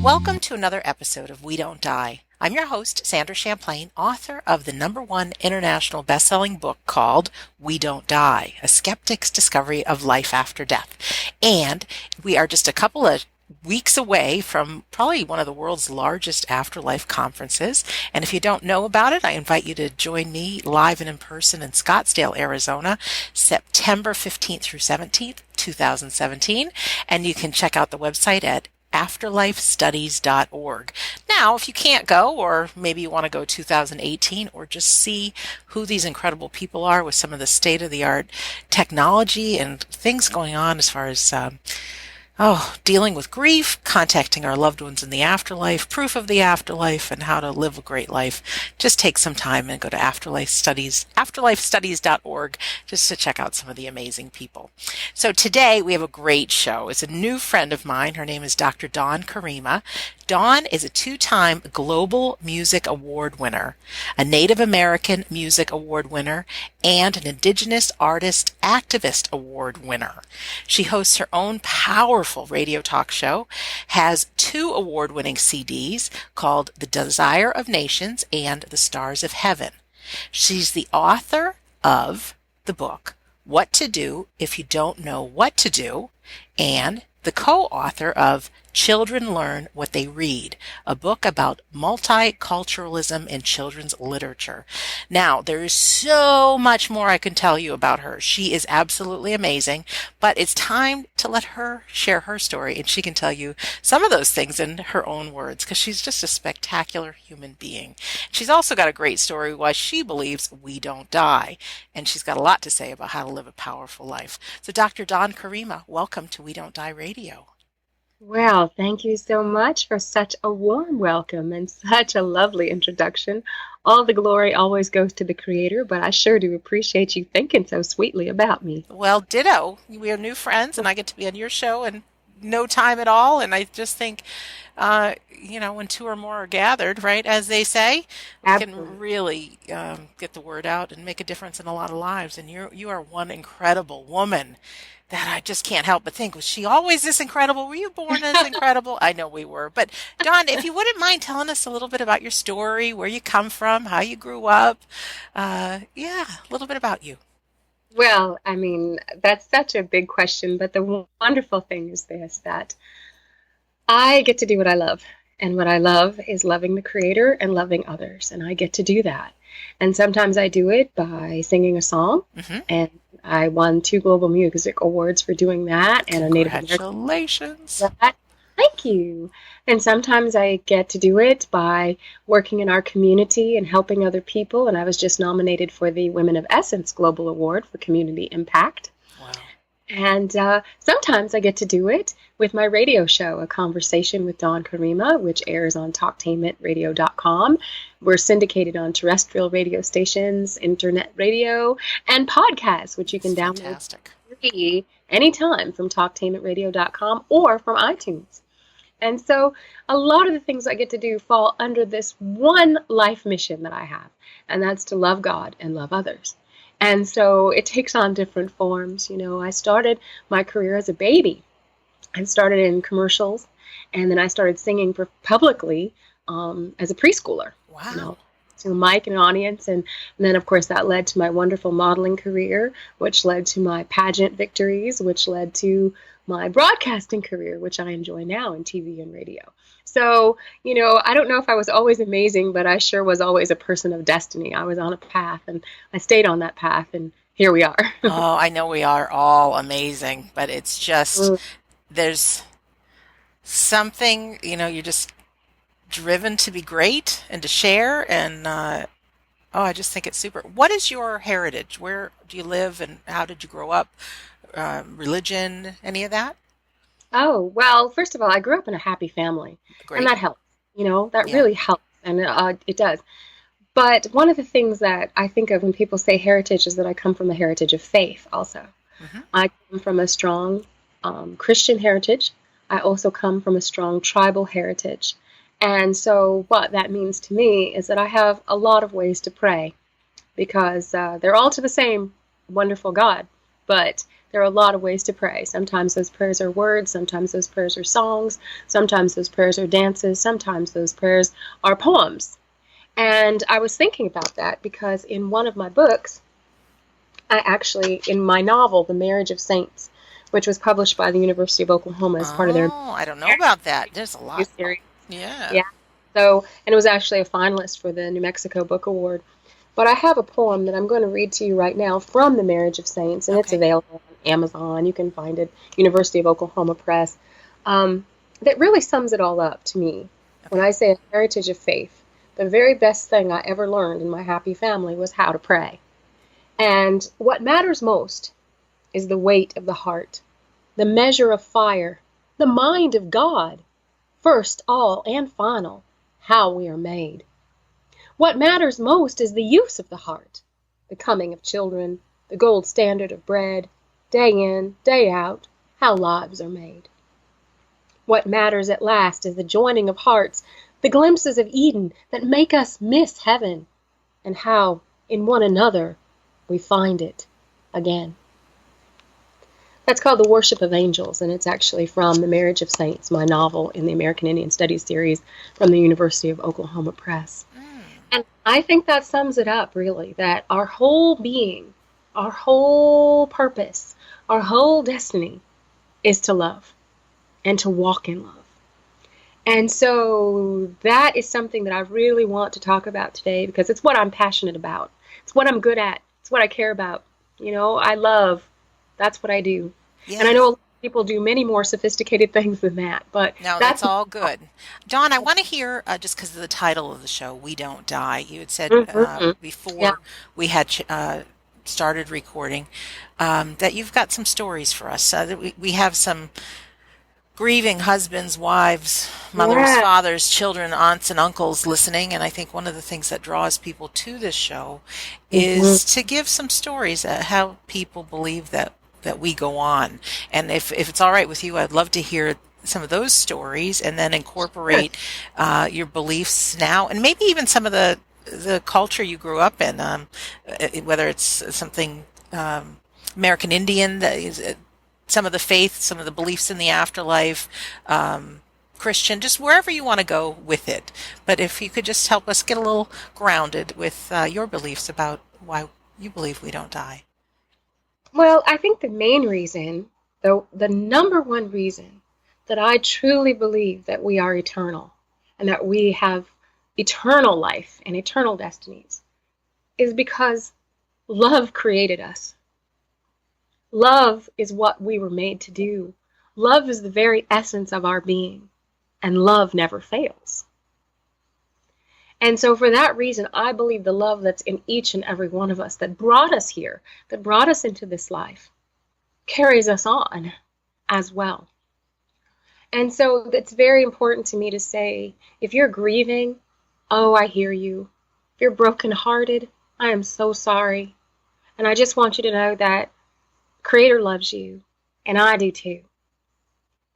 Welcome to another episode of We Don't Die. I'm your host, Sandra Champlain, author of the #1 international best-selling book called We Don't Die, A Skeptic's Discovery of Life After Death. And we are just a couple of weeks away from probably one of the world's largest afterlife conferences. And if you don't know about it, I invite you to join me live and in person in Scottsdale, Arizona, September 15th through 17th, 2017. And you can check out the website at afterlifestudies.org. Now, if you can't go, or maybe you want to go 2018, or just see who these incredible people are with some of the state-of-the-art technology and things going on as far as dealing with grief, contacting our loved ones in the afterlife, proof of the afterlife, and how to live a great life, just take some time and go to afterlifestudies.org just to check out some of the amazing people. So today we have a great show. It's a new friend of mine. Her name is Dr. Dawn Karima. Dawn is a 2-time Global Music Award winner, a Native American Music Award winner, and an Indigenous Artist Activist Award winner. She hosts her own powerful radio talk show, has 2 award-winning CDs called The Desire of Nations and The Stars of Heaven. She's the author of the book, What to Do If You Don't Know What to Do, and the co-author of Children Learn What They Read, a book about multiculturalism in children's literature. Now, there is so much more I can tell you about her. She is absolutely amazing, but it's time to let her share her story, and she can tell you some of those things in her own words, because she's just a spectacular human being. She's also got a great story why she believes we don't die, and she's got a lot to say about how to live a powerful life. So Dr. Dawn Karima, welcome to We Don't Die Radio. Well, thank you so much for such a warm welcome and such a lovely introduction. All the glory always goes to the Creator, but I sure do appreciate you thinking so sweetly about me. Well, ditto. We are new friends, and I get to be on your show in no time at all. And I just think, when 2 or more are gathered, right, as they say, we Absolutely. can really get the word out and make a difference in a lot of lives. And you are one incredible woman that I just can't help but think, was she always this incredible? Were you born as incredible? I know we were. But Dawn, if you wouldn't mind telling us a little bit about your story, where you come from, how you grew up. A little bit about you. Well, I mean, that's such a big question, but the wonderful thing is this, that I get to do what I love. And what I love is loving the Creator and loving others. And I get to do that. And sometimes I do it by singing a song. Mm-hmm. And I won 2 Global Music Awards for doing that. And a Native American. Congratulations. Thank you. And sometimes I get to do it by working in our community and helping other people. And I was just nominated for the Women of Essence Global Award for Community Impact. Wow. And sometimes I get to do it with my radio show, A Conversation with Dawn Karima, which airs on talktainmentradio.com. We're syndicated on terrestrial radio stations, internet radio, and podcasts, which you can download free anytime from talktainmentradio.com or from iTunes. And so a lot of the things I get to do fall under this one life mission that I have, and that's to love God and love others. And so it takes on different forms. I started my career as a baby. I started in commercials, and then I started singing publicly as a preschooler. Wow. To a mic and an audience. And then, of course, that led to my wonderful modeling career, which led to my pageant victories, which led to my broadcasting career, which I enjoy now in TV and radio. So, I don't know if I was always amazing, but I sure was always a person of destiny. I was on a path, and I stayed on that path, and here we are. Oh, I know we are all amazing, but it's just, there's something, you're just driven to be great and to share. And, I just think it's super. What is your heritage? Where do you live, and how did you grow up? Religion, any of that? Oh, well, first of all, I grew up in a happy family. Great. And that helps. That really helps. And it does. But one of the things that I think of when people say heritage is that I come from a heritage of faith also. Mm-hmm. I come from a strong Christian heritage. I also come from a strong tribal heritage. And so what that means to me is that I have a lot of ways to pray, because they're all to the same wonderful God. but there are a lot of ways to pray. Sometimes those prayers are words, sometimes those prayers are songs, sometimes those prayers are dances, sometimes those prayers are poems. And I was thinking about that because in one of my books, in my novel, The Marriage of Saints, which was published by the University of Oklahoma as part of their Oh, I don't know about that. There's a lot. series. Yeah. Yeah. So, and it was actually a finalist for the New Mexico Book Award. But I have a poem that I'm going to read to you right now from The Marriage of Saints, and it's Okay. available on Amazon. You can find it, University of Oklahoma Press. That really sums it all up to me. When Okay. I say a heritage of faith, the very best thing I ever learned in my happy family was how to pray. And what matters most is the weight of the heart, the measure of fire, the mind of God, first, all, and final, how we are made. What matters most is the use of the heart, the coming of children, the gold standard of bread, day in, day out, how lives are made. What matters at last is the joining of hearts, the glimpses of Eden that make us miss heaven, and how in one another we find it again. That's called The Worship of Angels, and it's actually from The Marriage of Saints, my novel in the American Indian Studies series from the University of Oklahoma Press. And I think that sums it up, really, that our whole being, our whole purpose, our whole destiny is to love and to walk in love. And so that is something that I really want to talk about today because it's what I'm passionate about. It's what I'm good at. It's what I care about. You know, I love. That's what I do. And I know a Yes. lot of people do many more sophisticated things than that, but No, that's that's all good. Dawn, I want to hear, just because of the title of the show, We Don't Die. You had said Mhm. Yeah. before we had started recording that you've got some stories for us. That we have some grieving husbands, wives, mothers, Yeah. fathers, children, aunts, and uncles listening. And I think one of the things that draws people to this show Mhm. is to give some stories how people believe that we go on. And if it's all right with you, I'd love to hear some of those stories and then Sure. incorporate your beliefs now, and maybe even some of the culture you grew up in, whether it's something American Indian that is some of the faith, some of the beliefs in the afterlife, Christian, just wherever you want to go with it. But if you could just help us get a little grounded with your beliefs about why you believe we don't die. Well, I think the main reason, though, the number one reason that I truly believe that we are eternal and that we have eternal life and eternal destinies is because love created us. Love is what we were made to do. Love is the very essence of our being, and love never fails. And so for that reason, I believe the love that's in each and every one of us that brought us here, that brought us into this life, carries us on as well. And so it's very important to me to say, if you're grieving, oh, I hear you. If you're brokenhearted, I am so sorry. And I just want you to know that Creator loves you, and I do too.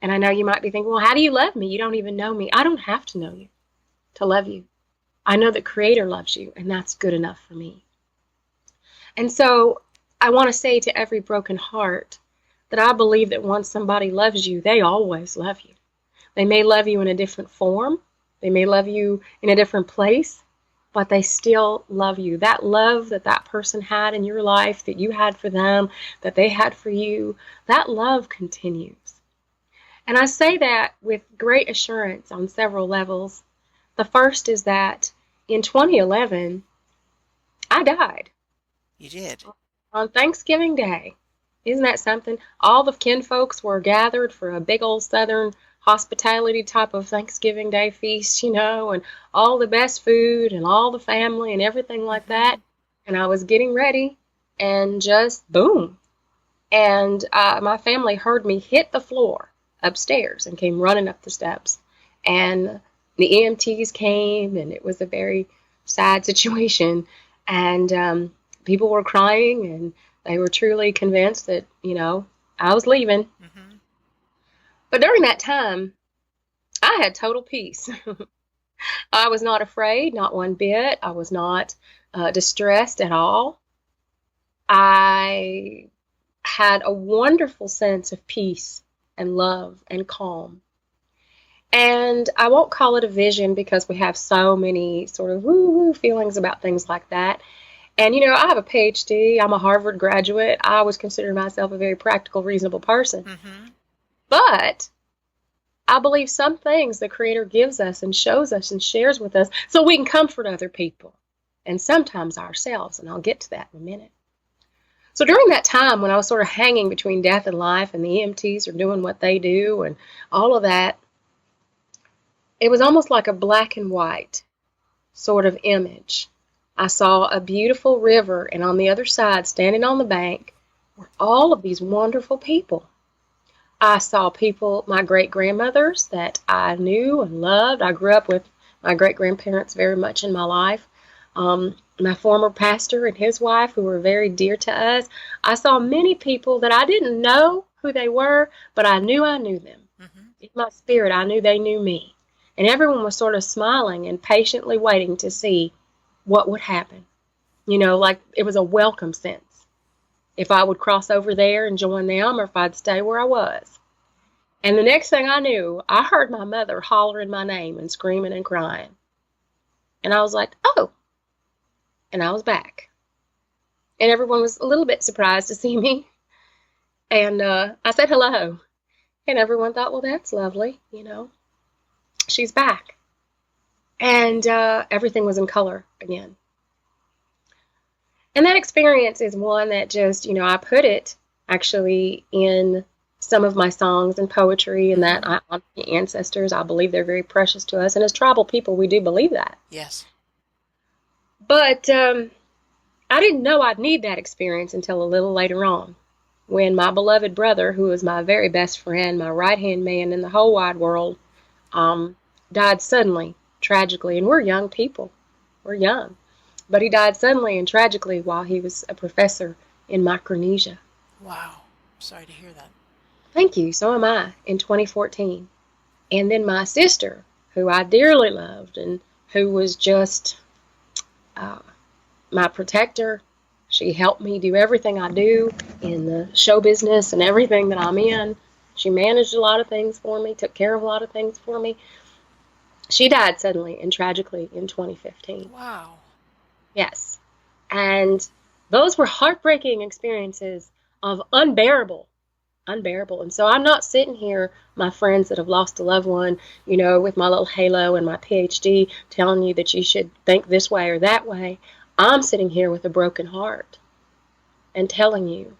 And I know you might be thinking, well, how do you love me? You don't even know me. I don't have to know you to love you. I know that Creator loves you, and that's good enough for me. And so I want to say to every broken heart that I believe that once somebody loves you, they always love you. They may love you in a different form. They may love you in a different place, but they still love you. That love that that person had in your life, that you had for them, that they had for you, that love continues. And I say that with great assurance on several levels. The first is that in 2011, I died You did. on Thanksgiving Day. Isn't that something? All the kinfolks were gathered for a big old Southern hospitality type of Thanksgiving Day feast, you know, and all the best food and all the family and everything like that. And I was getting ready and just boom. And my family heard me hit the floor upstairs and came running up the steps. And the EMTs came, and it was a very sad situation. And people were crying, and they were truly convinced that, you know, I was leaving. Mm-hmm. But during that time, I had total peace. I was not afraid, not one bit. I was not distressed at all. I had a wonderful sense of peace and love and calm. And I won't call it a vision because we have so many sort of woo-woo feelings about things like that. And, I have a Ph.D. I'm a Harvard graduate. I always consider myself a very practical, reasonable person. Mm-hmm. But I believe some things the Creator gives us and shows us and shares with us so we can comfort other people and sometimes ourselves. And I'll get to that in a minute. So during that time when I was sort of hanging between death and life and the EMTs are doing what they do and all of that, it was almost like a black and white sort of image. I saw a beautiful river, and on the other side, standing on the bank, were all of these wonderful people. I saw people, my great-grandmothers that I knew and loved. I grew up with my great-grandparents very much in my life. My former pastor and his wife, who were very dear to us. I saw many people that I didn't know who they were, but I knew them. Mm-hmm. In my spirit, I knew they knew me. And everyone was sort of smiling and patiently waiting to see what would happen. Like it was a welcome sense. If I would cross over there and join them or if I'd stay where I was. And the next thing I knew, I heard my mother hollering my name and screaming and crying. And I was like, oh. And I was back. And everyone was a little bit surprised to see me. And I said hello. And everyone thought, well, that's lovely, She's back. And everything was in color again. And that experience is one that just, I put it actually in some of my songs and poetry and that I honor the ancestors. I believe they're very precious to us. And as tribal people, we do believe that. Yes. But I didn't know I'd need that experience until a little later on when my beloved brother, who was my very best friend, my right-hand man in the whole wide world, died suddenly, tragically. And we're young people. We're young. But he died suddenly and tragically while he was a professor in Micronesia. Wow. Sorry to hear that. Thank you. So am I, in 2014. And then my sister, who I dearly loved and who was just my protector. She helped me do everything I do in the show business and everything that I'm in. She managed a lot of things for me, took care of a lot of things for me. She died suddenly and tragically in 2015. Wow. Yes. And those were heartbreaking experiences of unbearable. And so I'm not sitting here, my friends that have lost a loved one, with my little halo and my Ph.D. telling you that you should think this way or that way. I'm sitting here with a broken heart and telling you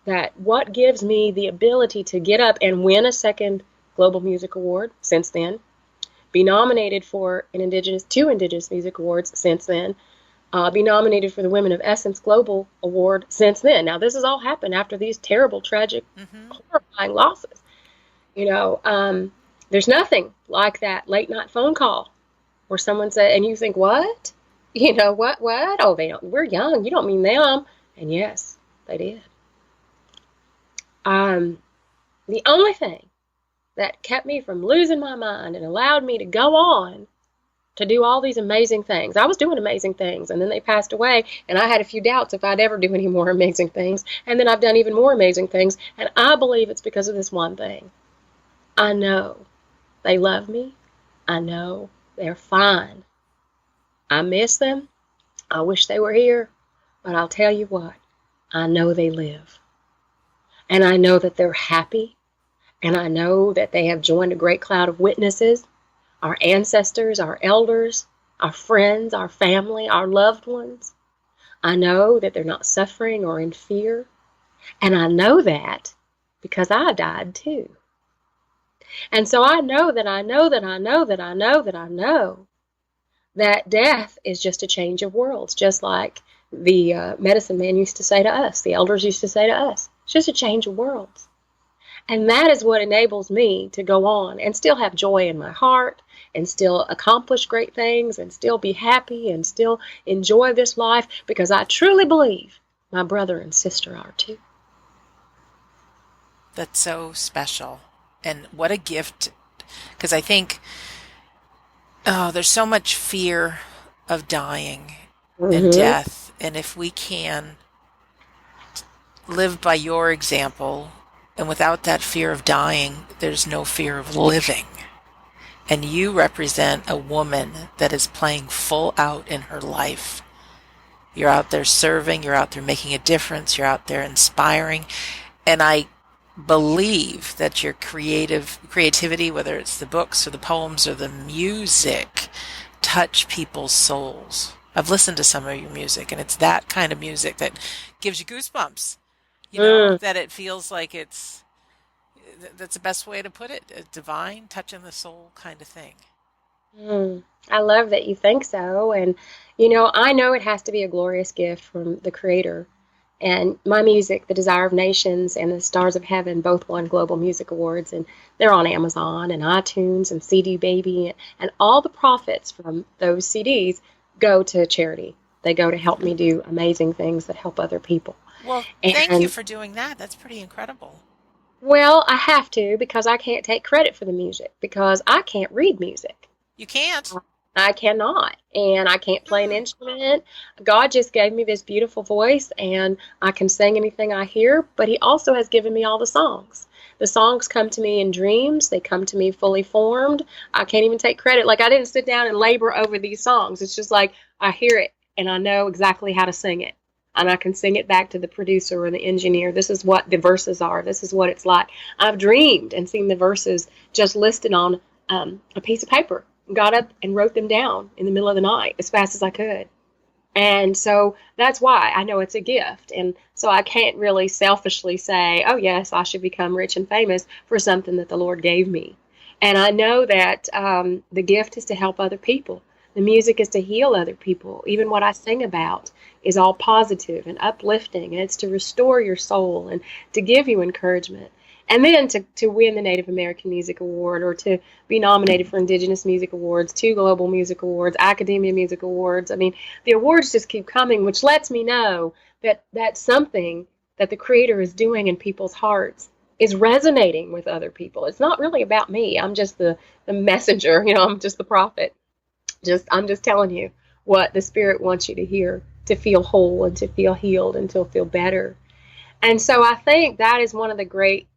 that what gives me the ability to get up and win a second Global Music Award since then, be nominated for two Indigenous Music Awards since then, be nominated for the Women of Essence Global Award since then. Now, this has all happened after these terrible, tragic, horrifying losses. There's nothing like that late night phone call where someone said, and you think, what? What? Oh, they don't. We're young. You don't mean them. And yes, they did. The only thing that kept me from losing my mind and allowed me to go on to do all these amazing things. I was doing amazing things, and then they passed away, and I had a few doubts if I'd ever do any more amazing things, and then I've done even more amazing things, and I believe it's because of this one thing. I know they love me. I know they're fine. I miss them. I wish they were here, but I'll tell you what, I know they live, and I know that they're happy, and I know that they have joined a great cloud of witnesses, our ancestors, our elders, our friends, our family, our loved ones. I know that they're not suffering or in fear. And I know that because I died too. And so I know that death is just a change of worlds, just like the medicine man used to say to us, the elders used to say to us. It's just a change of worlds. And that is what enables me to go on and still have joy in my heart and still accomplish great things and still be happy and still enjoy this life because I truly believe my brother and sister are too. That's so special. And what a gift. Because I think, there's so much fear of dying and death. And if we can live by your example, and without that fear of dying, there's no fear of living. And you represent a woman that is playing full out in her life. You're out there serving, you're out there making a difference, you're out there inspiring. And I believe that your creativity, whether it's the books or the poems or the music, touch people's souls. I've listened to some of your music, and it's that kind of music that gives you goosebumps. Mm. That it feels like that's the best way to put it, a divine, touching the soul kind of thing. Mm. I love that you think so. And, I know it has to be a glorious gift from the Creator. And my music, The Desire of Nations and The Stars of Heaven, both won Global Music Awards. And they're on Amazon and iTunes and CD Baby. And all the profits from those CDs go to charity. They go to help me do amazing things that help other people. Well, thank you And, for doing that. That's pretty incredible. well, I have to because I can't take credit for the music because I can't read music. You can't. I cannot, and I can't play an Hmm. instrument. God just gave me this beautiful voice, and I can sing anything I hear, but He also has given me all the songs. The songs come to me in dreams, they come to me fully formed. I can't even take credit. Like, I didn't sit down and labor over these songs. It's just like I hear it, and I know exactly how to sing it. And I can sing it back to the producer or the engineer. This is what the verses are. This is what it's like. I've dreamed and seen the verses just listed on a piece of paper. Got up and wrote them down in the middle of the night as fast as I could. And so that's why I know it's a gift. And so I can't really selfishly say, oh, yes, I should become rich and famous for something that the Lord gave me. And I know that the gift is to help other people. The music is to heal other people. Even what I sing about is all positive and uplifting, and it's to restore your soul and to give you encouragement. And then to win the Native American Music Award or to be nominated for Indigenous Music Awards, 2 Global Music Awards, Academia Music Awards. I mean, the awards just keep coming, which lets me know that that's something that the Creator is doing in people's hearts is resonating with other people. It's not really about me. I'm just the messenger, I'm just the prophet. I'm just telling you what the Spirit wants you to hear, to feel whole and to feel healed and to feel better. And so I think that is one of the great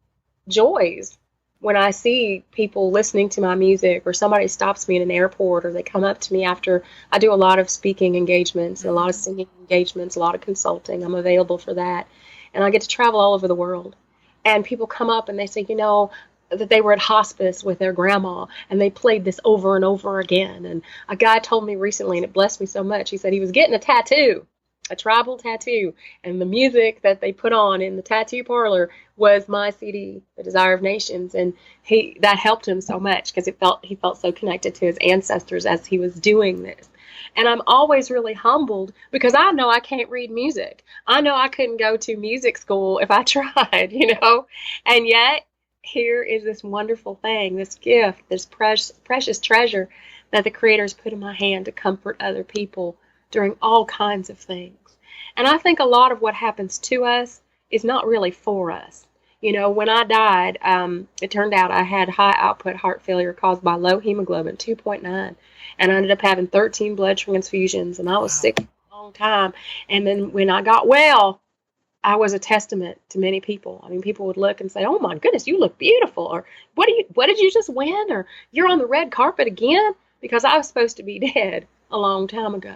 joys when I see people listening to my music or somebody stops me in an airport or they come up to me after I do a lot of speaking engagements, a lot of singing engagements, a lot of consulting. I'm available for that. And I get to travel all over the world. And people come up and they say, that they were at hospice with their grandma and they played this over and over again. And a guy told me recently, and it blessed me so much, he said he was getting a tattoo, a tribal tattoo, and the music that they put on in the tattoo parlor was my CD, The Desire of Nations, and that helped him so much because he felt so connected to his ancestors as he was doing this. And I'm always really humbled because I know I can't read music. I know I couldn't go to music school if I tried, and yet here is this wonderful thing, this gift, this precious treasure that the Creator's put in my hand to comfort other people during all kinds of things. And I think a lot of what happens to us is not really for us. When I died, it turned out I had high output heart failure caused by low hemoglobin, 2.9. And I ended up having 13 blood transfusions, and I was Wow. sick for a long time. And then when I got well, I was a testament to many people. I mean, people would look and say, "Oh my goodness, you look beautiful," or what did you just win?" or "You're on the red carpet again," because I was supposed to be dead a long time ago.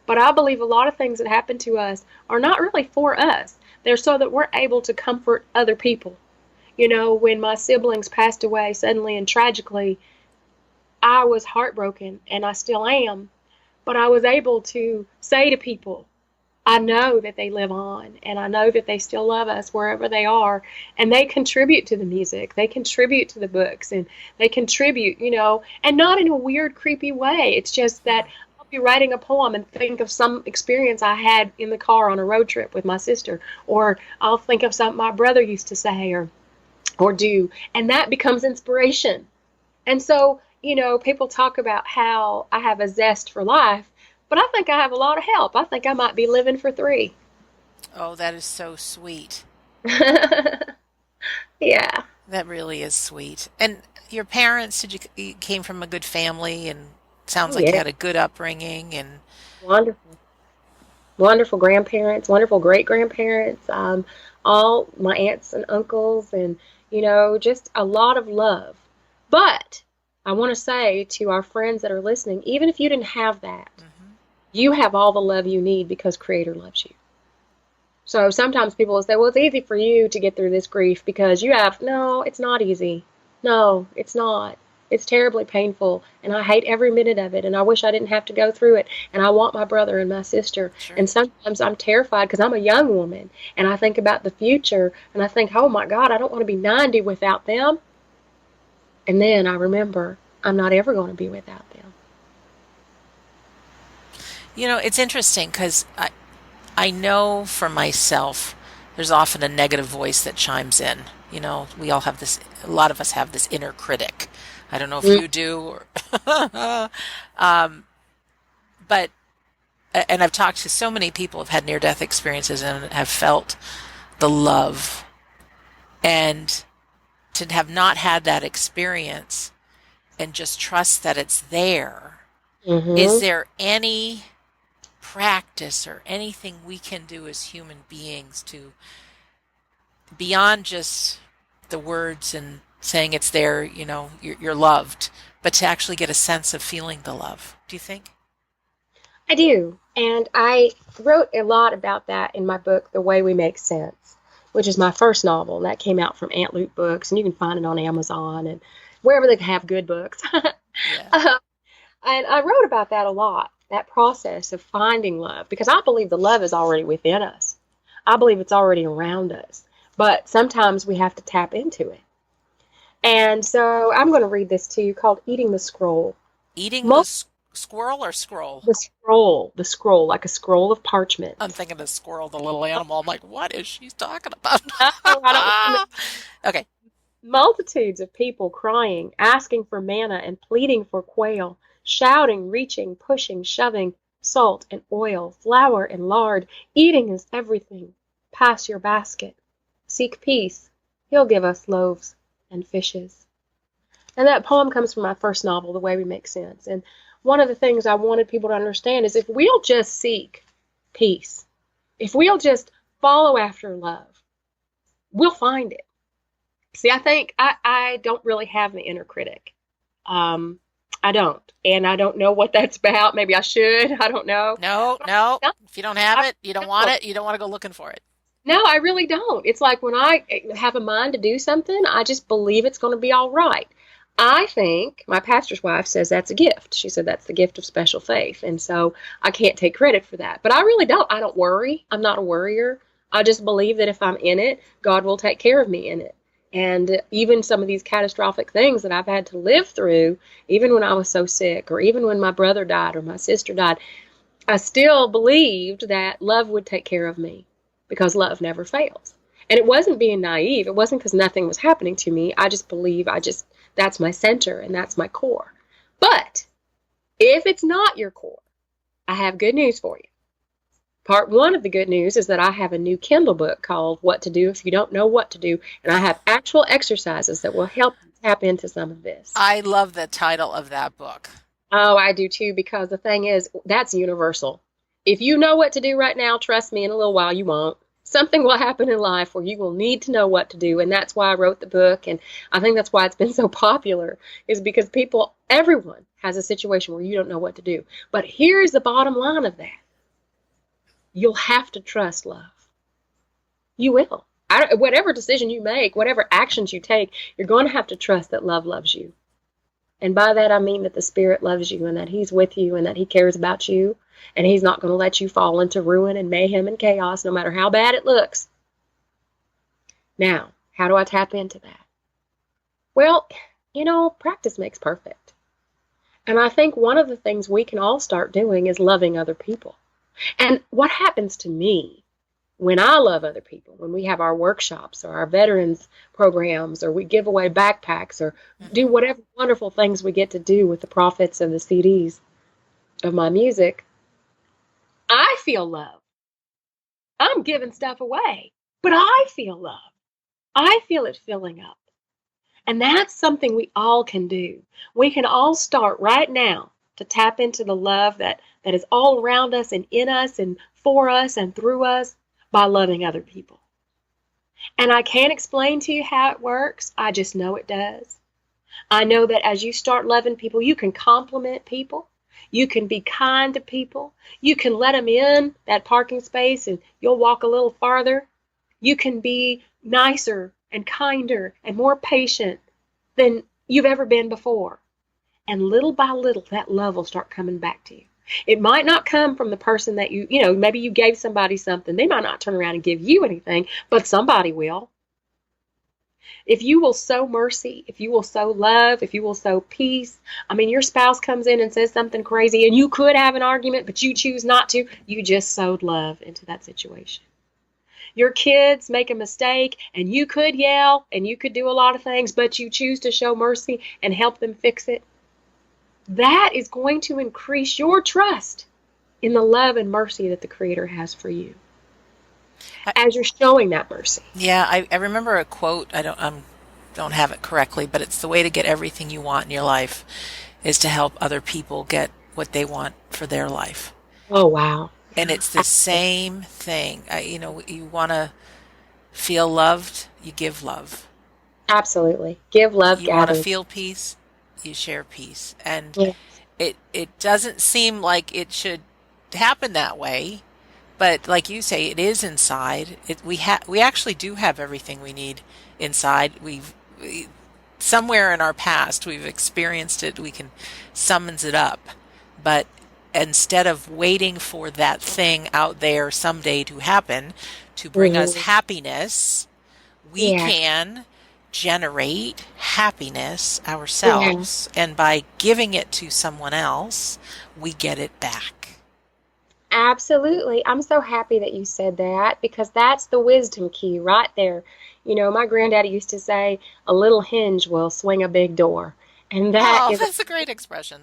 But I believe a lot of things that happen to us are not really for us. They're so that we're able to comfort other people. When my siblings passed away suddenly and tragically, I was heartbroken, and I still am. But I was able to say to people, I know that they live on, and I know that they still love us wherever they are, and they contribute to the music, they contribute to the books, and they contribute, and not in a weird, creepy way. It's just that I'll be writing a poem and think of some experience I had in the car on a road trip with my sister, or I'll think of something my brother used to say or do, and that becomes inspiration. And so, people talk about how I have a zest for life, but I think I have a lot of help. I think I might be living for 3. Oh, that is so sweet. Yeah. That really is sweet. And your parents, you came from a good family, and sounds Oh, like you yeah. had a good upbringing, and Wonderful. wonderful grandparents, wonderful great-grandparents, all my aunts and uncles, and, just a lot of love. But I want to say to our friends that are listening, even if you didn't have that, you have all the love you need because Creator loves you. So sometimes people will say, well, it's easy for you to get through this grief because you have, no, it's not easy. No, it's not. It's terribly painful, and I hate every minute of it, and I wish I didn't have to go through it, and I want my brother and my sister. Sure. And sometimes I'm terrified because I'm a young woman, and I think about the future, and I think, oh my God, I don't want to be 90 without them. And then I remember I'm not ever going to be without them. It's interesting because I know for myself, there's often a negative voice that chimes in. We all have this, a lot of us have this inner critic. I don't know if you do, but, and I've talked to so many people who've had near-death experiences and have felt the love. And to have not had that experience and just trust that it's there, is there any practice or anything we can do as human beings to, beyond just the words and saying it's there, you're loved, but to actually get a sense of feeling the love? Do you think? I do. And I wrote a lot about that in my book, The Way We Make Sense, which is my first novel. And that came out from Aunt Luke Books. And you can find it on Amazon and wherever they have good books. Yeah. And I wrote about that a lot, that process of finding love, because I believe the love is already within us. I believe it's already around us. But sometimes we have to tap into it. And so I'm going to read this to you called Eating the Scroll. Eating the squirrel or scroll? The scroll, like a scroll of parchment. I'm thinking the squirrel, the little animal. I'm like, what is she talking about? Okay. Multitudes of people crying, asking for manna and pleading for quail, shouting, reaching, pushing, shoving, salt and oil, flour and lard. Eating is everything. Pass your basket. Seek peace. He'll give us loaves and fishes. And that poem comes from my first novel, The Way We Make Sense. And one of the things I wanted people to understand is if we'll just seek peace, if we'll just follow after love, we'll find it. See, I think I don't really have the inner critic. I don't. And I don't know what that's about. Maybe I should. I don't know. No. If you don't have it, you don't want it, you don't want to go looking for it. No, I really don't. It's like when I have a mind to do something, I just believe it's going to be all right. I think my pastor's wife says that's a gift. She said that's the gift of special faith. And so I can't take credit for that. But I really don't. I don't worry. I'm not a worrier. I just believe that if I'm in it, God will take care of me in it. And even some of these catastrophic things that I've had to live through, even when I was so sick, or even when my brother died or my sister died, I still believed that love would take care of me because love never fails. And it wasn't being naive. It wasn't because nothing was happening to me. I just believe that's my center and that's my core. But if it's not your core, I have good news for you. Part one of the good news is that I have a new Kindle book called What to Do If You Don't Know What to Do. And I have actual exercises that will help you tap into some of this. I love the title of that book. Oh, I do too, because the thing is, that's universal. If you know what to do right now, trust me, in a little while you won't. Something will happen in life where you will need to know what to do. And that's why I wrote the book. And I think that's why it's been so popular, is because everyone has a situation where you don't know what to do. But here's the bottom line of that. You'll have to trust love. You will. Whatever decision you make, whatever actions you take, you're going to have to trust that love loves you. And by that I mean that the Spirit loves you and that He's with you and that He cares about you. And He's not going to let you fall into ruin and mayhem and chaos, no matter how bad it looks. Now, how do I tap into that? Well, practice makes perfect. And I think one of the things we can all start doing is loving other people. And what happens to me when I love other people, when we have our workshops or our veterans programs, or we give away backpacks or do whatever wonderful things we get to do with the profits of the CDs of my music, I feel love. I'm giving stuff away, but I feel love. I feel it filling up. And that's something we all can do. We can all start right now to tap into the love that that is all around us and in us and for us and through us by loving other people. And I can't explain to you how it works. I just know it does. I know that as you start loving people, you can compliment people. You can be kind to people. You can let them in that parking space and you'll walk a little farther. You can be nicer and kinder and more patient than you've ever been before. And little by little, that love will start coming back to you. It might not come from the person that maybe you gave somebody something. They might not turn around and give you anything, but somebody will. If you will sow mercy, if you will sow love, if you will sow peace, your spouse comes in and says something crazy and you could have an argument, but you choose not to. You just sowed love into that situation. Your kids make a mistake and you could yell and you could do a lot of things, but you choose to show mercy and help them fix it. That is going to increase your trust in the love and mercy that the Creator has for you as you're showing that mercy. Yeah, I remember a quote. I don't have it correctly, but it's the way to get everything you want in your life is to help other people get what they want for their life. Oh, wow. And it's the same thing. You want to feel loved, you give love. Absolutely. Give love, you want to feel peace, you share peace. And yes. It doesn't seem like it should happen that way, but like you say, it is inside. We actually do have everything we need inside. Somewhere in our past we've experienced it. We can summons it up, but instead of waiting for that thing out there someday to happen to bring us happiness, we can generate happiness ourselves, and by giving it to someone else, we get it back. Absolutely. I'm so happy that you said that, because that's the wisdom key right there. My granddaddy used to say, a little hinge will swing a big door. And that's a great expression.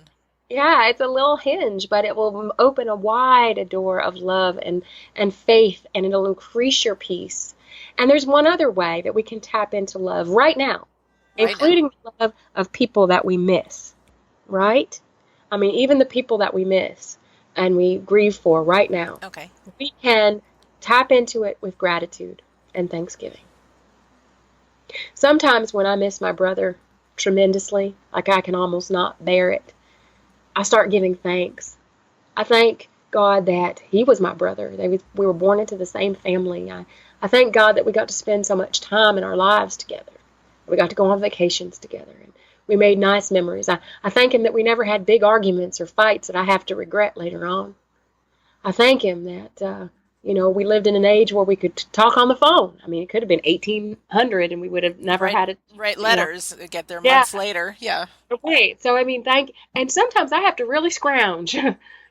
Yeah, it's a little hinge, but it will open a wide door of love and faith, and it'll increase your peace. And there's one other way that we can tap into love right now, including the love of people that we miss, right? Even the people that we miss and we grieve for right now. Okay. We can tap into it with gratitude and thanksgiving. Sometimes when I miss my brother tremendously, like I can almost not bear it, I start giving thanks. I thank God that he was my brother. We were born into the same family. I thank God that we got to spend so much time in our lives together. We got to go on vacations together, and we made nice memories. I thank him that we never had big arguments or fights that I have to regret later on. I thank him that, we lived in an age where we could talk on the phone. It could have been 1800 and we would have never had it. Write letters, get there months later. Yeah. Right. So, and sometimes I have to really scrounge.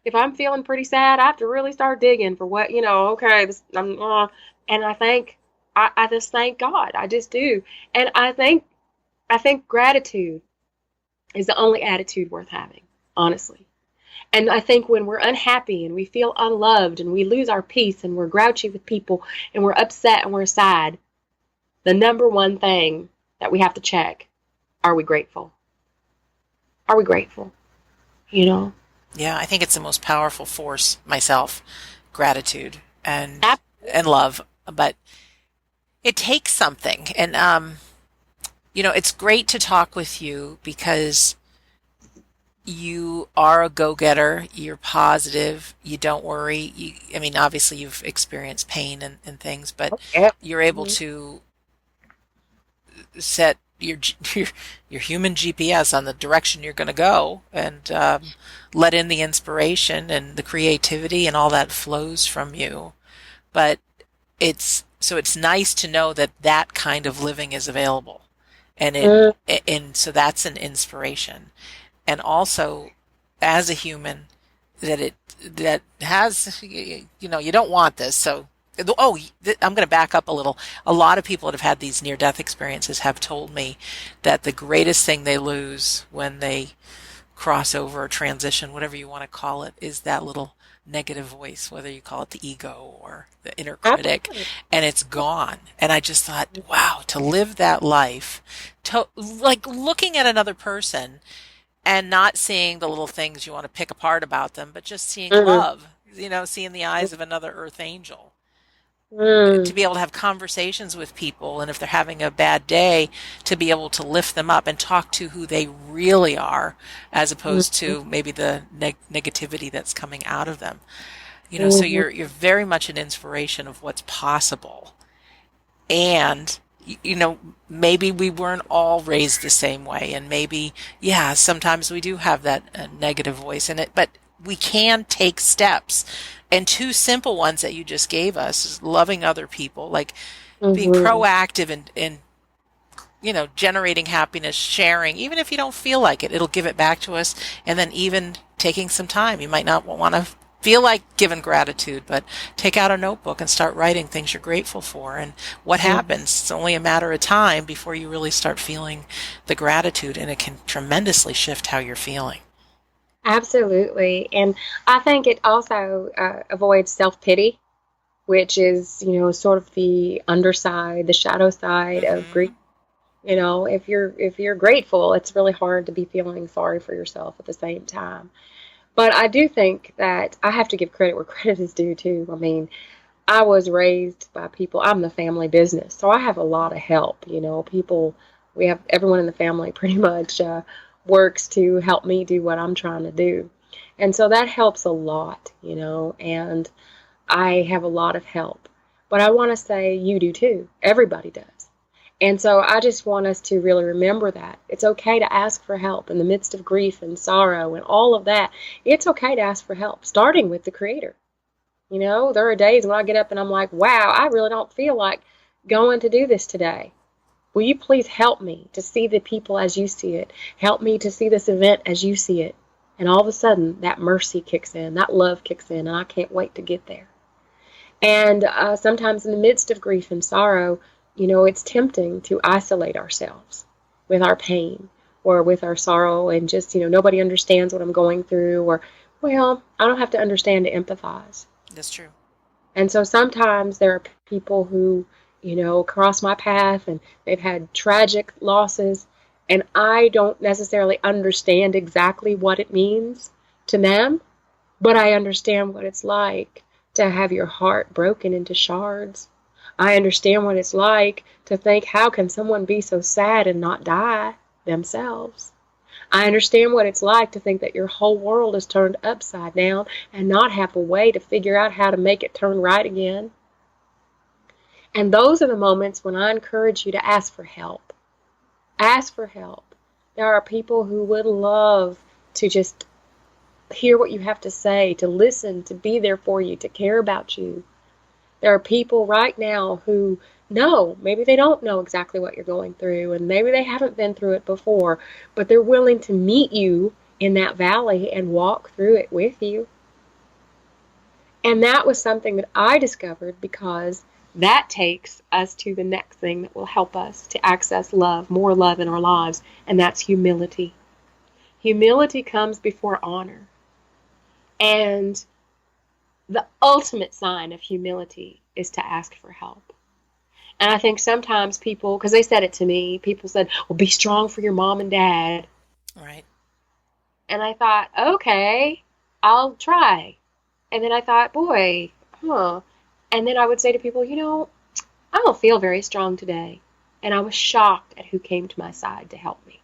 If I'm feeling pretty sad, I have to really start digging for what, and I just thank God. I just do. And I think gratitude is the only attitude worth having, honestly. And I think when we're unhappy and we feel unloved and we lose our peace and we're grouchy with people and we're upset and we're sad, the number one thing that we have to check, are we grateful? Are we grateful? Yeah, I think it's the most powerful force myself, gratitude and love. But it takes something. And, it's great to talk with you because you are a go-getter. You're positive. You don't worry. Obviously you've experienced pain and things, but you're able to set your human GPS on the direction you're going to go, and let in the inspiration and the creativity and all that flows from you. But it's nice to know that kind of living is available, and so that's an inspiration. And also, as a human, that has, you don't want this. So, I'm going to back up a little. A lot of people that have had these near-death experiences have told me that the greatest thing they lose when they cross over or transition, whatever you want to call it, is that little negative voice, whether you call it the ego or the inner critic, and it's gone. And I just thought, wow, to live that life, like looking at another person and not seeing the little things you want to pick apart about them, but just seeing Mm, love, seeing the eyes of another earth angel. To mm, be able to have conversations with people, and if they're having a bad day, to be able to lift them up and talk to who they really are, as opposed mm, to maybe the negativity that's coming out of them. So mm, you're very much an inspiration of what's possible. And maybe we weren't all raised the same way, and maybe, yeah, sometimes we do have that negative voice in it, but we can take steps. And two simple ones that you just gave us is loving other people, like being mm, proactive in generating happiness, sharing, even if you don't feel like it, it'll give it back to us. And then even taking some time. You might not want to feel like giving gratitude, but take out a notebook and start writing things you're grateful for. And what mm. happens? It's only a matter of time before you really start feeling the gratitude, and it can tremendously shift how you're feeling. Absolutely. And I think it also avoids self-pity, which is, sort of the underside, the shadow side of grief. Hmm. If you're grateful, it's really hard to be feeling sorry for yourself at the same time. But I do think that I have to give credit where credit is due too. I mean, I was raised by people. I'm the family business, so I have a lot of help. People. We have everyone in the family pretty much works to help me do what I'm trying to do, and so that helps a lot. And I have a lot of help. But I want to say you do too. Everybody does. And so I just want us to really remember that. It's okay to ask for help in the midst of grief and sorrow and all of that. It's okay to ask for help, starting with the Creator. There are days when I get up and I'm like, wow, I really don't feel like going to do this today. Will you please help me to see the people as you see it? Help me to see this event as you see it. And all of a sudden, that mercy kicks in, that love kicks in, and I can't wait to get there. And sometimes in the midst of grief and sorrow, it's tempting to isolate ourselves with our pain or with our sorrow and just, nobody understands what I'm going through, or, well, I don't have to understand to empathize. That's true. And so sometimes there are people who, cross my path and they've had tragic losses, and I don't necessarily understand exactly what it means to them, but I understand what it's like to have your heart broken into shards. I understand what it's like to think, how can someone be so sad and not die themselves? I understand what it's like to think that your whole world is turned upside down and not have a way to figure out how to make it turn right again. And those are the moments when I encourage you to ask for help. Ask for help. There are people who would love to just hear what you have to say, to listen, to be there for you, to care about you. There are people right now who know, maybe they don't know exactly what you're going through, and maybe they haven't been through it before, but they're willing to meet you in that valley and walk through it with you. And that was something that I discovered, because that takes us to the next thing that will help us to access love, more love in our lives, and that's humility. Humility comes before honor. And the ultimate sign of humility is to ask for help. And I think sometimes people, because they said it to me, people said, well, be strong for your mom and dad. Right. And I thought, okay, I'll try. And then I thought, boy, huh. And then I would say to people, I don't feel very strong today. And I was shocked at who came to my side to help me.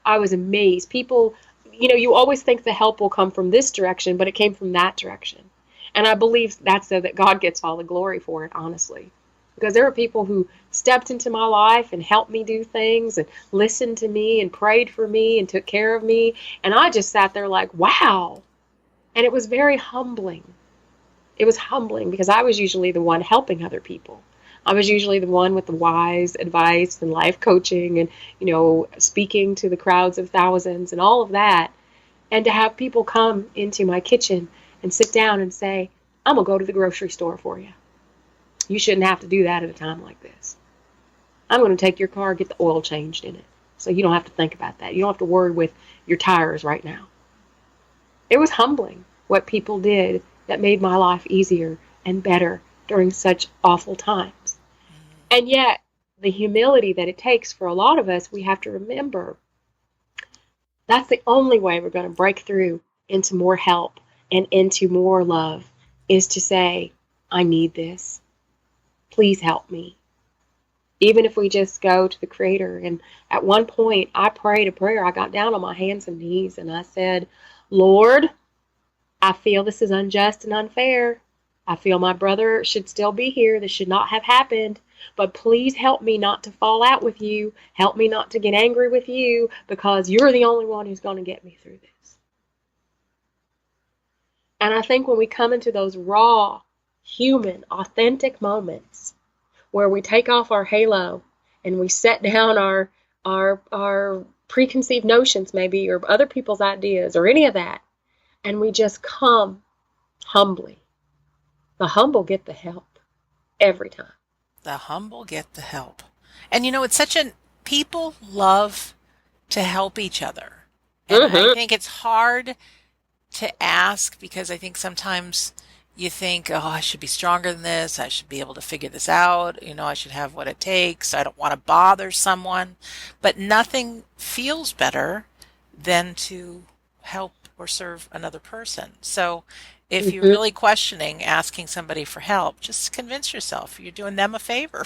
I was amazed. People, you always think the help will come from this direction, but it came from that direction. And I believe that's so that God gets all the glory for it, honestly. Because there were people who stepped into my life and helped me do things and listened to me and prayed for me and took care of me. And I just sat there like, wow. And it was very humbling. It was humbling because I was usually the one helping other people. I was usually the one with the wise advice and life coaching and, speaking to the crowds of thousands and all of that. And to have people come into my kitchen and sit down and say, I'm going to go to the grocery store for you. You shouldn't have to do that at a time like this. I'm going to take your car, get the oil changed in it, so you don't have to think about that. You don't have to worry with your tires right now. It was humbling what people did that made my life easier and better during such awful times. And yet, the humility that it takes for a lot of us, we have to remember That's the only way we're going to break through into more help and into more love, is to say, I need this. Please help me. Even if we just go to the Creator. And at one point, I prayed a prayer. I got down on my hands and knees and I said, Lord, I feel this is unjust and unfair. I feel my brother should still be here. This should not have happened. But please help me not to fall out with you. Help me not to get angry with you, because you're the only one who's going to get me through this. And I think when we come into those raw, human, authentic moments where we take off our halo and we set down our preconceived notions, maybe, or other people's ideas or any of that, and we just come humbly. The humble get the help every time. The humble get the help. And it's people love to help each other. And I think it's hard to ask, because I think sometimes you think, oh, I should be stronger than this. I should be able to figure this out. I should have what it takes. I don't want to bother someone. But nothing feels better than to help or serve another person. So if you're really questioning asking somebody for help, just convince yourself you're doing them a favor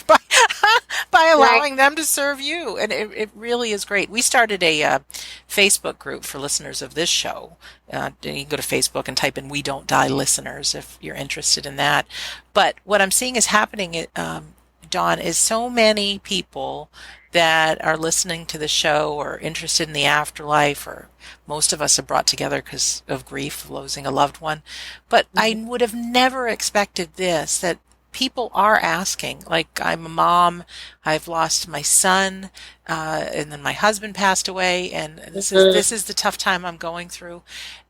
by allowing them to serve you. And it really is great. We started a Facebook group for listeners of this show. You can go to Facebook and type in "We Don't Die Listeners" if you're interested in that. But what I'm seeing is happening, Dawn, is so many people that are listening to the show or interested in the afterlife, or most of us are brought together because of grief, losing a loved one. But I would have never expected this, that people are asking. Like, I'm a mom, I've lost my son, and then my husband passed away, and this is the tough time I'm going through.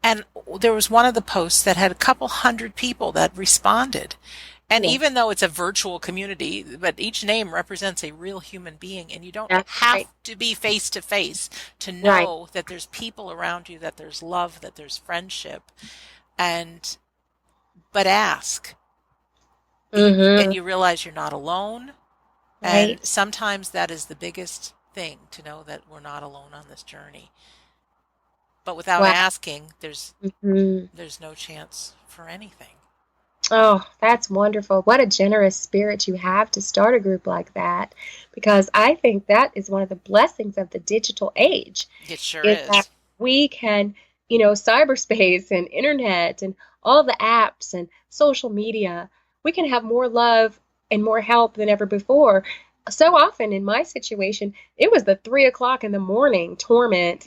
And there was one of the posts that had a couple hundred people that responded. And even though it's a virtual community, but each name represents a real human being, and you don't have to be face to face to know that there's people around you, that there's love, that there's friendship. But ask. And you realize you're not alone. And sometimes that is the biggest thing, to know that we're not alone on this journey. But without asking, there's no chance for anything. Oh, that's wonderful. What a generous spirit you have to start a group like that, because I think that is one of the blessings of the digital age. It sure is. That we can, cyberspace and internet and all the apps and social media, we can have more love and more help than ever before. So often in my situation, it was the 3:00 in the morning torment,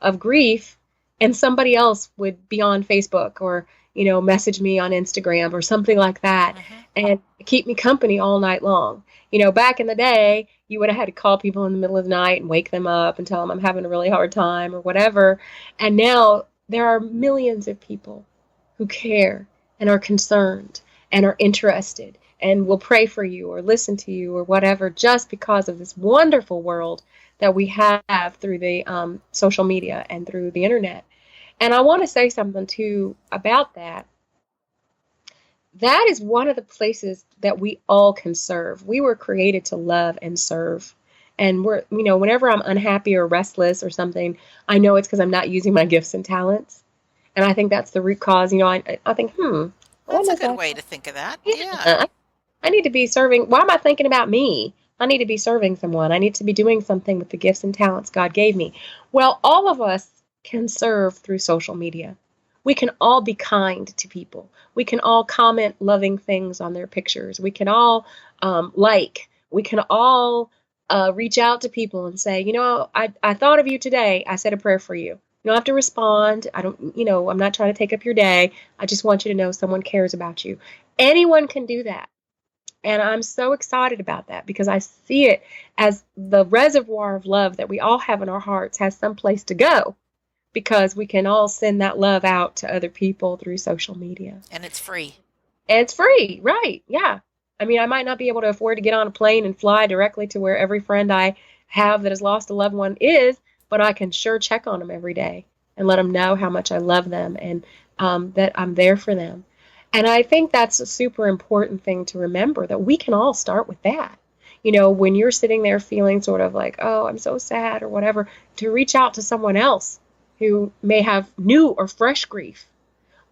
of grief, and somebody else would be on Facebook or message me on Instagram or something like that, and keep me company all night long. Back in the day, you would have had to call people in the middle of the night and wake them up and tell them I'm having a really hard time or whatever. And now there are millions of people who care and are concerned and are interested and will pray for you or listen to you or whatever, just because of this wonderful world that we have through the social media and through the internet. And I want to say something, too, about that. That is one of the places that we all can serve. We were created to love and serve. And whenever I'm unhappy or restless or something, I know it's because I'm not using my gifts and talents. And I think that's the root cause. I think, that's a good way to think of that. Yeah. I need to be serving. Why am I thinking about me? I need to be serving someone. I need to be doing something with the gifts and talents God gave me. Well, all of us can serve through social media. We can all be kind to people. We can all comment loving things on their pictures. We can all we can all reach out to people and say, I thought of you today. I said a prayer for you. You don't have to respond. I'm not trying to take up your day. I just want you to know someone cares about you. Anyone can do that. And I'm so excited about that, because I see it as the reservoir of love that we all have in our hearts has some place to go, because we can all send that love out to other people through social media. And it's free. And it's free, right? Yeah. I mean, I might not be able to afford to get on a plane and fly directly to where every friend I have that has lost a loved one is, but I can sure check on them every day and let them know how much I love them and that I'm there for them. And I think that's a super important thing to remember, that we can all start with that. when you're sitting there feeling sort of like, oh, I'm so sad or whatever, to reach out to someone else who may have new or fresh grief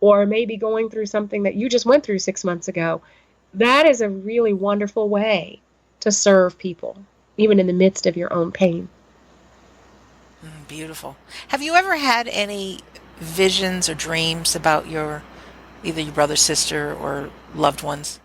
or maybe going through something that you just went through 6 months ago. That is a really wonderful way to serve people, even in the midst of your own pain. Beautiful. Have you ever had any visions or dreams about either your brother, sister, or loved ones?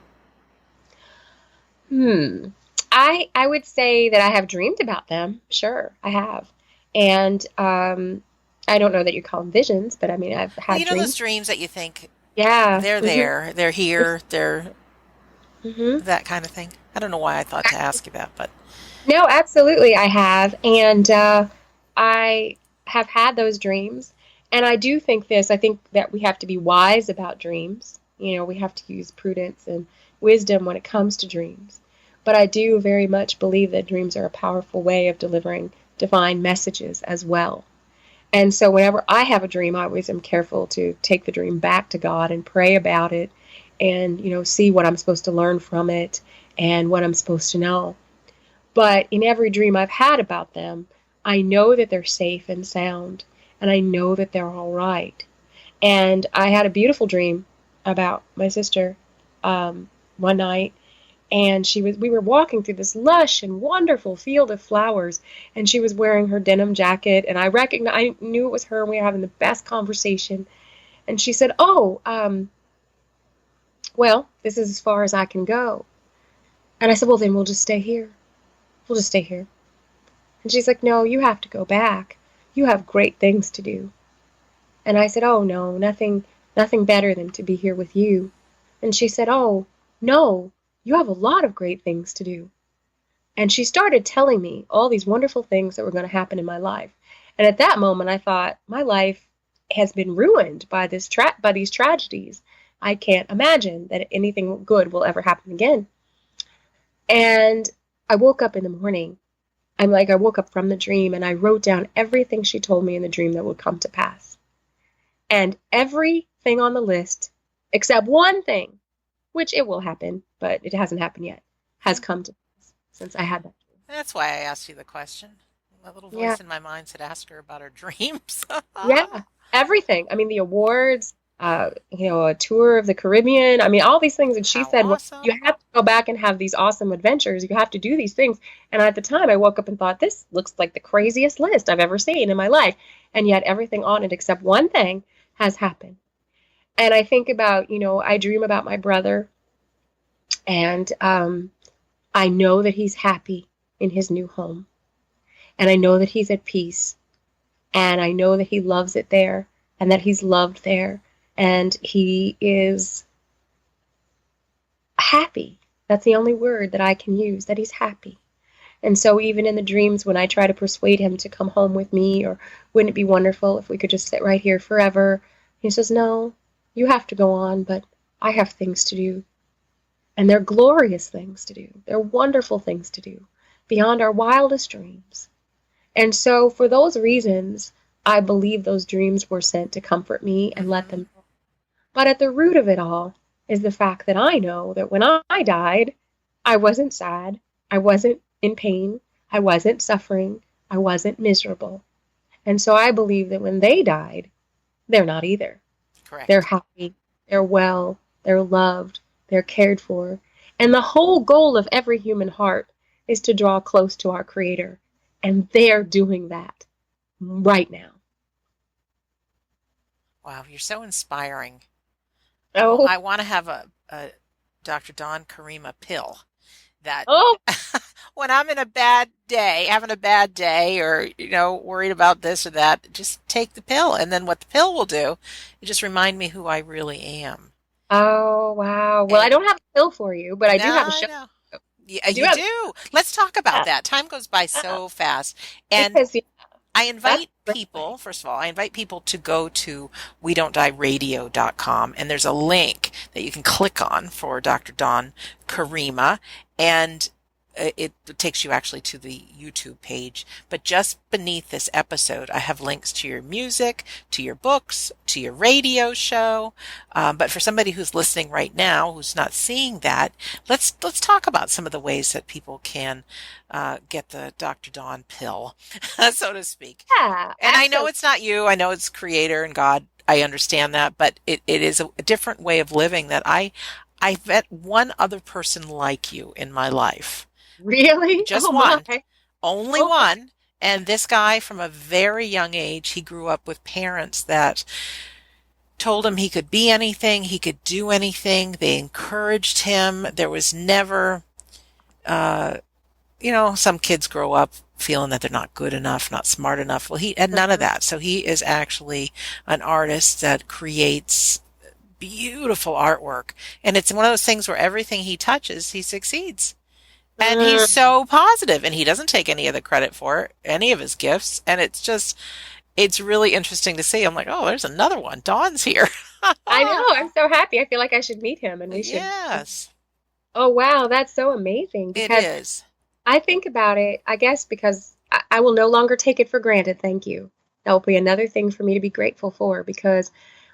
Hmm. I would say that I have dreamed about them. Sure, I have. And I don't know that you call them visions, but I mean, I've Well, had you know those dreams. dreams that you think Yeah. they're there, they're here, they're Hmm. that kind of thing. I don't know why I thought to ask you that, but No, absolutely, I have. And I have had those dreams. And I do think this, I think that we have to be wise about dreams. We have to use prudence and wisdom when it comes to dreams. But I do very much believe that dreams are a powerful way of delivering divine messages as well. And so whenever I have a dream, I always am careful to take the dream back to God and pray about it and, see what I'm supposed to learn from it and what I'm supposed to know. But in every dream I've had about them, I know that they're safe and sound, and I know that they're all right. And I had a beautiful dream about my sister one night, and we were walking through this lush and wonderful field of flowers, and she was wearing her denim jacket, and I knew it was her, and we were having the best conversation. And she said, "Oh, well, this is as far as I can go." And I said, "Well, then we'll just stay here. We'll just stay here." And she's like, "No, you have to go back. You have great things to do." And I said, "Oh, no, nothing better than to be here with you." And she said, "Oh, no, you have a lot of great things to do." And she started telling me all these wonderful things that were going to happen in my life. And at that moment, I thought, my life has been ruined by by these tragedies. I can't imagine that anything good will ever happen again. And I woke up in the morning. I woke up from the dream and I wrote down everything she told me in the dream that would come to pass. And everything on the list, except one thing, which it will happen, but it hasn't happened yet, has come to pass since I had that dream. that's why I asked you the question. My little Yeah, voice in my mind said, ask her about her dreams. yeah, everything. I mean, the awards, a tour of the Caribbean. I mean, all these things. And she How said, well, you awesome. have to go back and have these awesome adventures. You have to do these things. And at the time, I woke up and thought, this looks like the craziest list I've ever seen in my life. And yet everything on it except one thing has happened. And I think about, I dream about my brother, and I know that he's happy in his new home. And I know that he's at peace. And I know that he loves it there and that he's loved there. And he is happy. That's the only word that I can use, that he's happy. And so even in the dreams when I try to persuade him to come home with me, or wouldn't it be wonderful if we could just sit right here forever, he says, no, you have to go on, but I have things to do. And they're glorious things to do. They're wonderful things to do, beyond our wildest dreams. And so for those reasons, I believe those dreams were sent to comfort me and let Hmm. them. But at the root of it all is the fact that I know that when I died, I wasn't sad, I wasn't in pain, I wasn't suffering, I wasn't miserable. And so I believe that when they died, they're not either. They're Correct. happy, they're well, they're loved, they're cared for. And the whole goal of every human heart is to draw close to our Creator. And they're doing that right now. Wow, you're so inspiring. Oh, I want to have a Dr. Dawn Karima pill that oh, when I'm in a bad day, having a bad day, or, worried about this or that, just take the pill. And then what the pill will do, it just remind me who I really am. oh, wow. Well, I And don't have a pill for you, but I no, do have a I show. know. Yeah, I do you have do. Let's talk about that. that. Time goes by Yeah, so fast. And because I that's invite the right way. people, first of all, I invite people to go to we don't die radio.com, and there's a link that you can click on for Dr. Dawn Karima. And it takes you actually to the YouTube page. But just beneath this episode, I have links to your music, to your books, to your radio show. But for somebody who's listening right now, who's not seeing that, let's talk about some of the ways that people can get the Dr. Dawn pill, so to speak. Yeah, And I know absolutely. it's not you. I know it's Creator and God. I understand that, but it is a different way of living that I've met one other person like you in my life. Really? Just Oh my. one, only Oh my. one. And this guy, from a very young age, he grew up with parents that told him he could be anything, he could do anything. They encouraged him. There was never, uh, some kids grow up feeling that they're not good enough, not smart enough. Well, he had none of that. So he is actually an artist that creates beautiful artwork. And it's one of those things where everything he touches, he succeeds. And he's Mm. so positive, and he doesn't take any of the credit for it, any of his gifts. And it's really interesting to see. I'm like, oh, there's another one. Dawn's here. I know. I'm so happy. I feel like I should meet him and we should. Yes, Oh, wow. That's so amazing it because is. I think about it, I guess, because I will no longer take it for granted. Thank you. That will be another thing for me to be grateful for because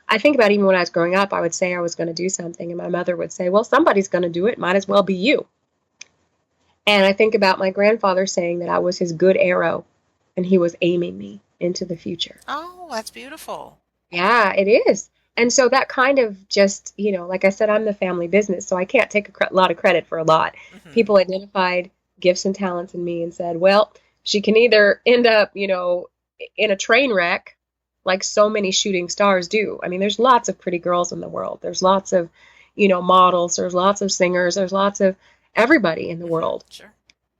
I think about even when I was growing up, I would say I was going to do something, and my mother would say, well, somebody's going to do it. Might as well be you. And I think about my grandfather saying that I was his good arrow and he was aiming me into the future. Oh, that's beautiful. Yeah, it is. And so that kind of just, like I said, I'm the family business, so I can't take a lot of credit for a lot. Hmm. People identified gifts and talents in me and said, well, she can either end up, in a train wreck like so many shooting stars do. I mean, there's lots of pretty girls in the world. There's lots of, models. There's lots of singers. There's lots of everybody in the Hmm. world. Sure.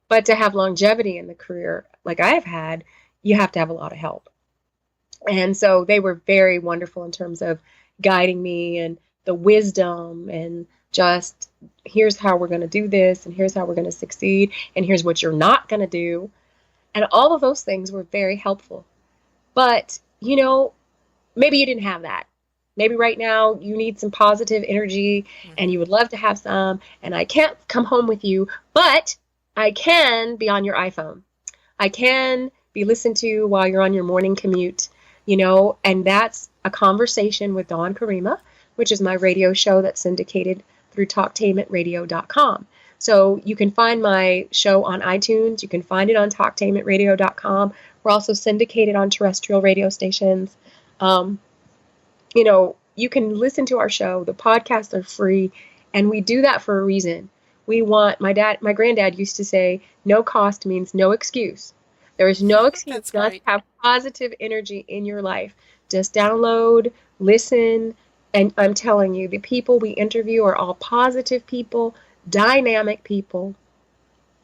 But to have longevity in the career like I have had, you have to have a lot of help. And so they were very wonderful in terms of guiding me and the wisdom and just here's how we're going to do this and here's how we're going to succeed and here's what you're not going to do. And all of those things were very helpful. But, maybe you didn't have that. Maybe right now you need some positive energy and you Hmm. would love to have some. And I can't come home with you, but I can be on your iPhone. I can be listened to while you're on your morning commute, and that's a conversation with Dawn Karima, which is my radio show that's syndicated through talktainmentradio.com. So you can find my show on iTunes. You can find it on talktainmentradio.com. We're also syndicated on terrestrial radio stations. Um, you can listen to our show. The podcasts are free, and we do that for a reason. We want, my granddad used to say, no cost means no excuse. There is no excuse That's not to great. have positive energy in your life. Just download, listen, and I'm telling you, the people we interview are all positive people, dynamic people.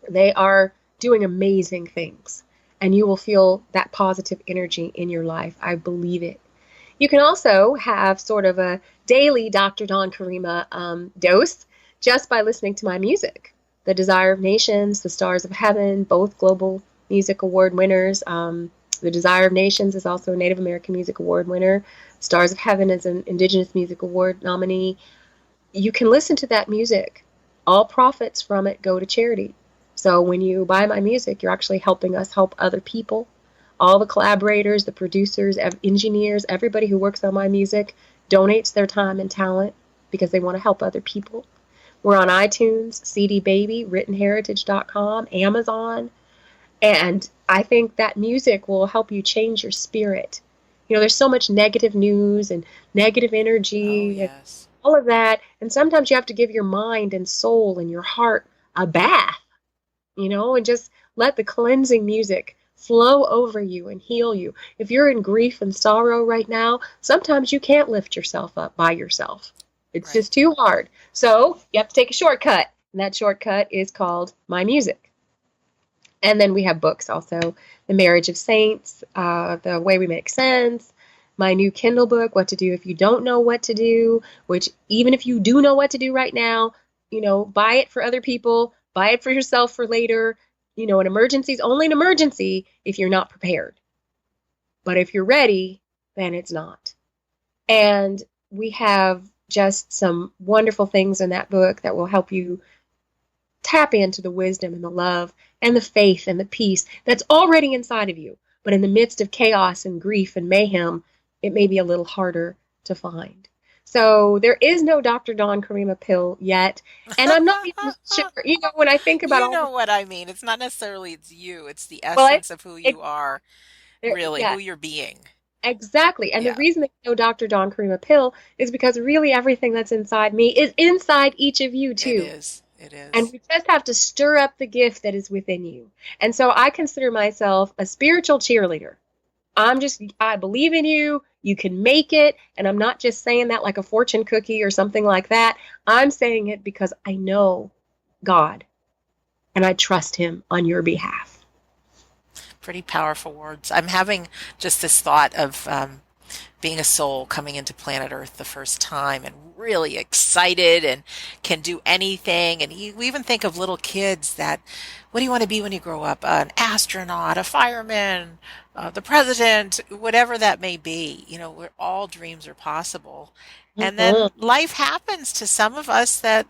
They are doing amazing things, and you will feel that positive energy in your life. I believe it. You can also have sort of a daily Dr. Dawn Karima dose just by listening to my music. The Desire of Nations, The Stars of Heaven, both Global Music Award winners. The Desire of Nations is also a Native American Music Award winner. Stars of Heaven is an Indigenous Music Award nominee. You can listen to that music. All profits from it go to charity. So when you buy my music, you're actually helping us help other people. All the collaborators, the producers, engineers, everybody who works on my music donates their time and talent because they want to help other people. We're on iTunes, CD Baby, WrittenHeritage.com, Amazon, and I think that music will help you change your spirit. There's so much negative news and negative Oh, energy and yes. all of that, and sometimes you have to give your mind and soul and your heart a bath, and just let the cleansing music flow over you and heal you. If you're in grief and sorrow right now, sometimes you can't lift yourself up by yourself. It's Right. just too hard. So you have to take a shortcut, and that shortcut is called my music. And then we have books also, The Marriage of Saints, The Way We Make Sense, my new Kindle book, What to Do If You Don't Know What to Do, which even if you do know what to do right now, buy it for other people, buy it for yourself for later. An emergency is only an emergency if you're not prepared. But if you're ready, then it's not. And we have just some wonderful things in that book that will help you tap into the wisdom and the love and the faith and the peace that's already inside of you. But in the midst of chaos and grief and mayhem, it may be a little harder to find. So there is no Dr. Dawn Karima pill yet. And I'm not even sure, when I think about You all know the, what I mean. It's not necessarily it's you. It's the well, essence of who you are, really, yeah, who you're being. exactly. And the Yeah, reason there's no Dr. Dawn Karima pill is because really everything that's inside me is inside each of you it too. is. It And is. we just have to stir up the gift that is within you. And so I consider myself a spiritual cheerleader. I believe in you. You can make it. And I'm not just saying that like a fortune cookie or something like that. I'm saying it because I know God and I trust him on your behalf. Pretty powerful words. I'm having just this thought of being a soul coming into planet Earth the first time and really excited and can do anything. And we even think of little kids that, what do you want to be when you grow up? An astronaut, a fireman, the president, whatever that may be. Where all dreams are possible. And then Mhm. life happens to some of us that,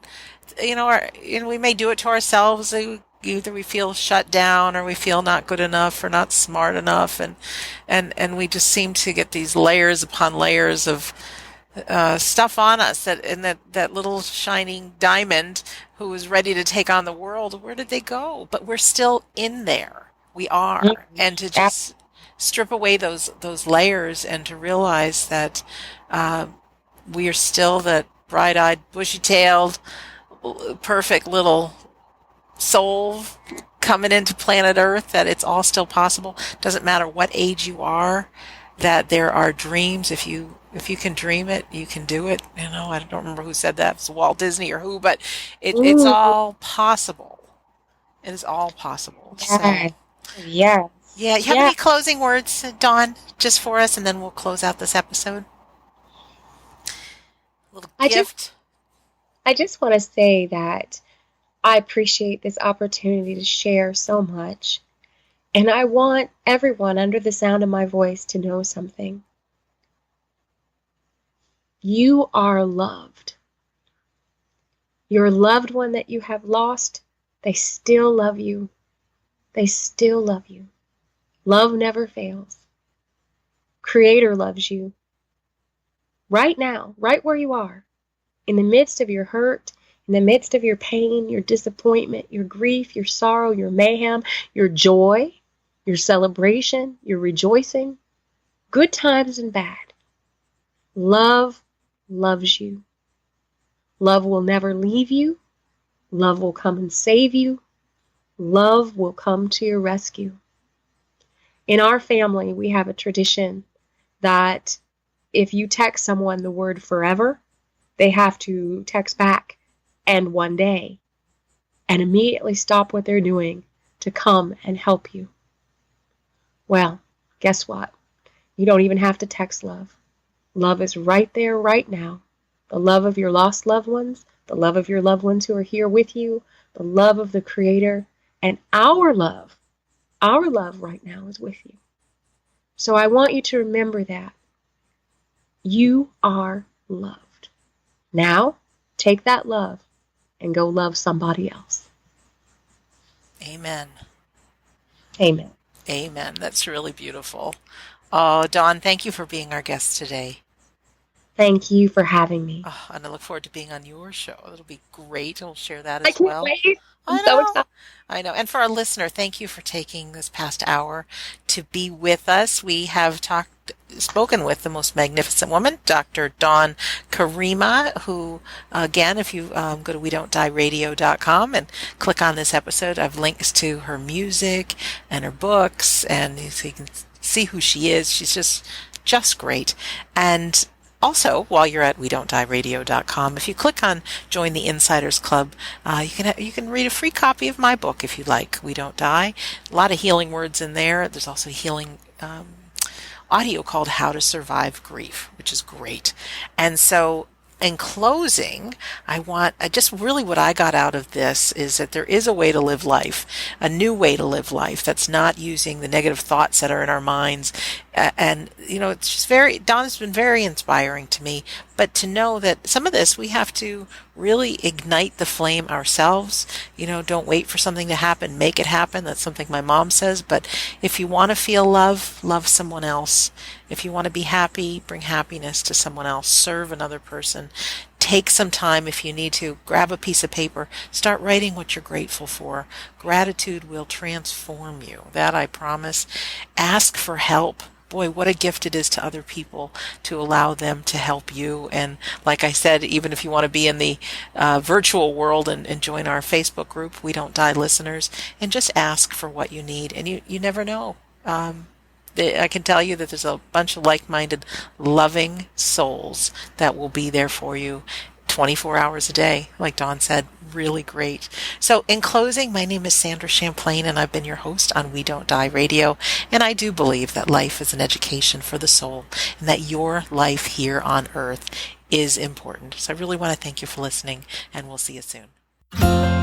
we may do it to ourselves. Either we feel shut down or we feel not good enough or not smart enough, and we just seem to get these layers upon layers of stuff on us, that little shining diamond who is ready to take on the world. Where did they go? But we're still in there. We are, and to just strip away those layers and to realize that we are still that bright-eyed, bushy-tailed, perfect little soul coming into planet Earth, that it's all still possible. Doesn't matter what age you are, that there are dreams. If you can dream it, you can do it. I don't remember who said that. It was Walt Disney or who, but it's Ooh, all possible. It is all possible. So, yes, yes, yeah, you have yes. any closing words, Dawn, just for us, and then we'll close out this episode? A little I just, gift. I just want to say that I appreciate this opportunity to share so much. And I want everyone under the sound of my voice to know something. You are loved. Your loved one that you have lost, they still love you. They still love you. Love never fails. Creator loves you. Right now, right where you are, in the midst of your hurt, in the midst of your pain, your disappointment, your grief, your sorrow, your mayhem, your joy, your celebration, your rejoicing, good times and bad. Love loves you. Love will never leave you. Love will come and save you. Love will come to your rescue. In our family, we have a tradition that if you text someone the word forever, they have to text back and one day and immediately stop what they're doing to come and help you. Well, guess what? You don't even have to text love. Love is right there, right now. The love of your lost loved ones, the love of your loved ones who are here with you, the love of the Creator, and our love right now is with you. So I want you to remember that. You are loved. Now, take that love and go love somebody else. Amen. Amen. Amen. That's really beautiful. Oh, Dawn, thank you for being our guest today. Thank you for having me. Oh, and I look forward to being on your show. It'll be great. We'll share that I as can't well. wait. I'm I so know. excited. I know. And for our listener, thank you for taking this past hour to be with us. We have spoken with the most magnificent woman, Dr. Dawn Karima, who, again, if you go to WeDon'tDieRadio.com and click on this episode, I have links to her music and her books, and so you can see who she is. She's just great. And also, while you're at WeDon'tDieRadio.com, if you click on Join the Insiders Club, you can read a free copy of my book if you like. We Don't Die. A lot of healing words in there. There's also healing audio called How to Survive Grief, which is great. And so, in closing, I just really what I got out of this is that there is a way to live life, a new way to live life that's not using the negative thoughts that are in our minds. And, it's just Dawn's been very inspiring to me, but to know that some of this we have to really ignite the flame ourselves. Don't wait for something to happen, make it happen. That's something my mom says. But if you want to feel love, love someone else. If you want to be happy, bring happiness to someone else. Serve another person. Take some time, if you need to, grab a piece of paper, start writing what you're grateful for. Gratitude will transform you. That I promise. Ask for help. Boy, what a gift it is to other people to allow them to help you. And like I said, even if you want to be in the virtual world and join our Facebook group, We Don't Die listeners, and just ask for what you need. And you never know. I can tell you that there's a bunch of like-minded, loving souls that will be there for you 24 hours a day. Like Dawn said, really great. So in closing, my name is Sandra Champlain, and I've been your host on We Don't Die Radio. And I do believe that life is an education for the soul, and that your life here on earth is important. So I really want to thank you for listening, and we'll see you soon.